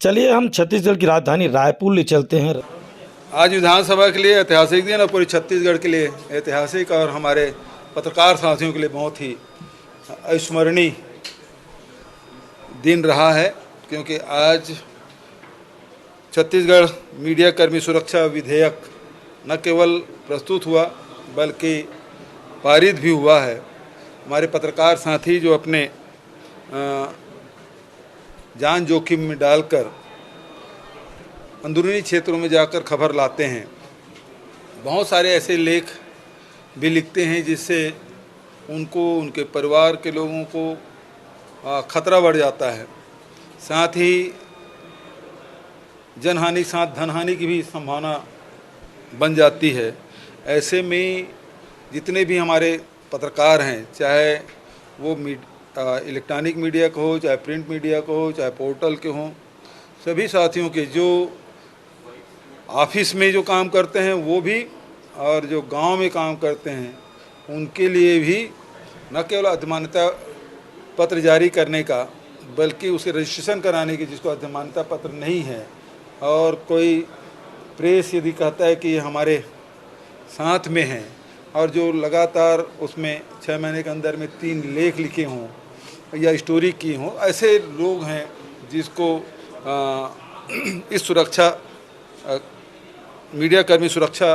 चलिए हम छत्तीसगढ़ की राजधानी रायपुर ले चलते हैं। आज विधानसभा के लिए ऐतिहासिक दिन और पूरी छत्तीसगढ़ के लिए ऐतिहासिक और हमारे पत्रकार साथियों के लिए बहुत ही अविस्मरणीय दिन रहा है, क्योंकि आज छत्तीसगढ़ मीडिया कर्मी सुरक्षा विधेयक न केवल प्रस्तुत हुआ बल्कि पारित भी हुआ है। हमारे पत्रकार साथी जो अपने जान जोखिम में डालकर अंदरूनी क्षेत्रों में जाकर खबर लाते हैं, बहुत सारे ऐसे लेख भी लिखते हैं जिससे उनको, उनके परिवार के लोगों को खतरा बढ़ जाता है। साथ ही जनहानि के साथ धनहानि की भी संभावना बन जाती है। ऐसे में जितने भी हमारे पत्रकार हैं, चाहे वो इलेक्ट्रॉनिक मीडिया को हो, चाहे प्रिंट मीडिया को हो, चाहे पोर्टल के हों, सभी साथियों के जो ऑफिस में जो काम करते हैं वो भी और जो गांव में काम करते हैं उनके लिए भी न केवल अधिमान्यता पत्र जारी करने का बल्कि उसे रजिस्ट्रेशन कराने की, जिसको अधिमान्यता पत्र नहीं है, और कोई प्रेस यदि कहता है कि ये हमारे साथ में है और जो लगातार उसमें 6 महीने के अंदर में 3 लेख लिखे हों या स्टोरी की हों, ऐसे लोग हैं जिसको इस सुरक्षा मीडिया कर्मी सुरक्षा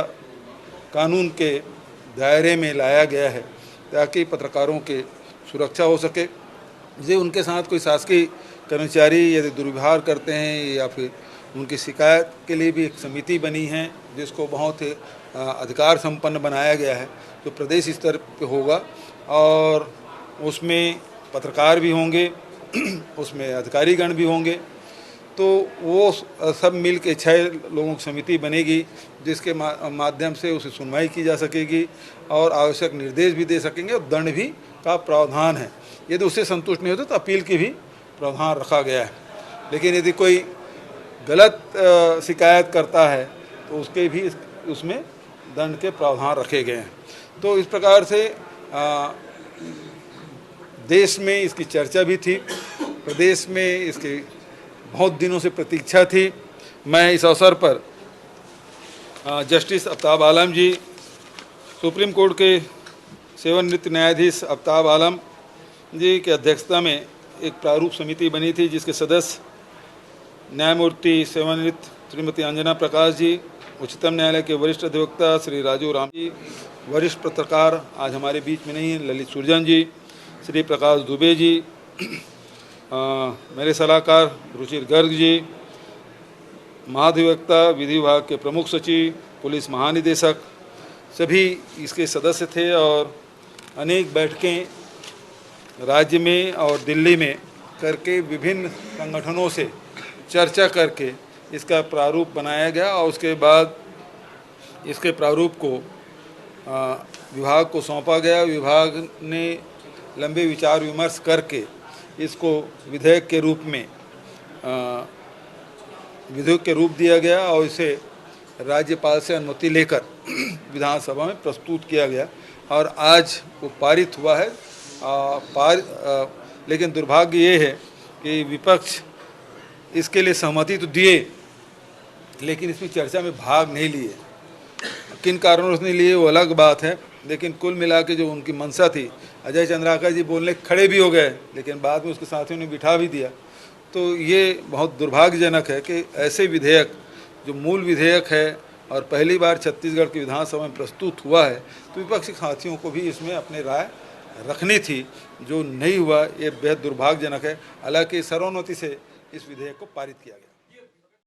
कानून के दायरे में लाया गया है ताकि पत्रकारों के सुरक्षा हो सके। जो उनके साथ कोई शासकीय कर्मचारी यदि दुर्व्यवहार करते हैं या फिर उनकी शिकायत के लिए भी एक समिति बनी है जिसको बहुत ही अधिकार संपन्न बनाया गया है, जो प्रदेश स्तर पे होगा और उसमें पत्रकार भी होंगे, उसमें अधिकारीगण भी होंगे। तो वो सब मिल के 6 लोगों की समिति बनेगी जिसके माध्यम से उसे सुनवाई की जा सकेगी और आवश्यक निर्देश भी दे सकेंगे और दंड भी का प्रावधान है। यदि उससे संतुष्ट नहीं होते तो अपील की भी प्रावधान रखा गया है। लेकिन यदि कोई गलत शिकायत करता है तो उसके भी उसमें दंड के प्रावधान रखे गए हैं। तो इस प्रकार से देश में इसकी चर्चा भी थी, प्रदेश में इसकी बहुत दिनों से प्रतीक्षा थी। मैं इस अवसर पर जस्टिस आफ्ताब आलम जी, सुप्रीम कोर्ट के सेवानिवृत्त न्यायाधीश आफ्ताब आलम जी की अध्यक्षता में एक प्रारूप समिति बनी थी जिसके सदस्य न्यायमूर्ति सेवानिवृत्त श्रीमती अंजना प्रकाश जी, उच्चतम न्यायालय के वरिष्ठ अधिवक्ता श्री राजू राम जी, वरिष्ठ पत्रकार आज हमारे बीच में नहीं हैं ललित सुरजन जी, श्री प्रकाश दुबे जी, मेरे सलाहकार रुचिर गर्ग जी, महाधिवक्ता विधि विभाग के प्रमुख सचिव, पुलिस महानिदेशक, सभी इसके सदस्य थे और अनेक बैठकें राज्य में और दिल्ली में करके विभिन्न संगठनों से चर्चा करके इसका प्रारूप बनाया गया और उसके बाद इसके प्रारूप को विभाग को सौंपा गया। विभाग ने लंबे विचार विमर्श करके इसको विधेयक के रूप में विधेयक के रूप दिया गया और इसे राज्यपाल से अनुमति लेकर विधानसभा में प्रस्तुत किया गया और आज वो पारित हुआ है। लेकिन दुर्भाग्य ये है कि विपक्ष इसके लिए सहमति तो दिए लेकिन इसमें चर्चा में भाग नहीं लिए। किन कारणों से नहीं लिए वो अलग बात है, लेकिन कुल मिला के जो उनकी मंशा थी, अजय चंद्राकर जी बोलने खड़े भी हो गए लेकिन बाद में उसके साथियों ने बिठा भी दिया। तो ये बहुत दुर्भाग्यजनक है कि ऐसे विधेयक जो मूल विधेयक है और पहली बार छत्तीसगढ़ की विधानसभा में प्रस्तुत हुआ है, तो विपक्षी साथियों को भी इसमें अपनी राय रखनी थी, जो नहीं हुआ। ये बेहद दुर्भाग्यजनक है। हालांकि सर्वोन्नति से इस विधेयक को पारित किया गया।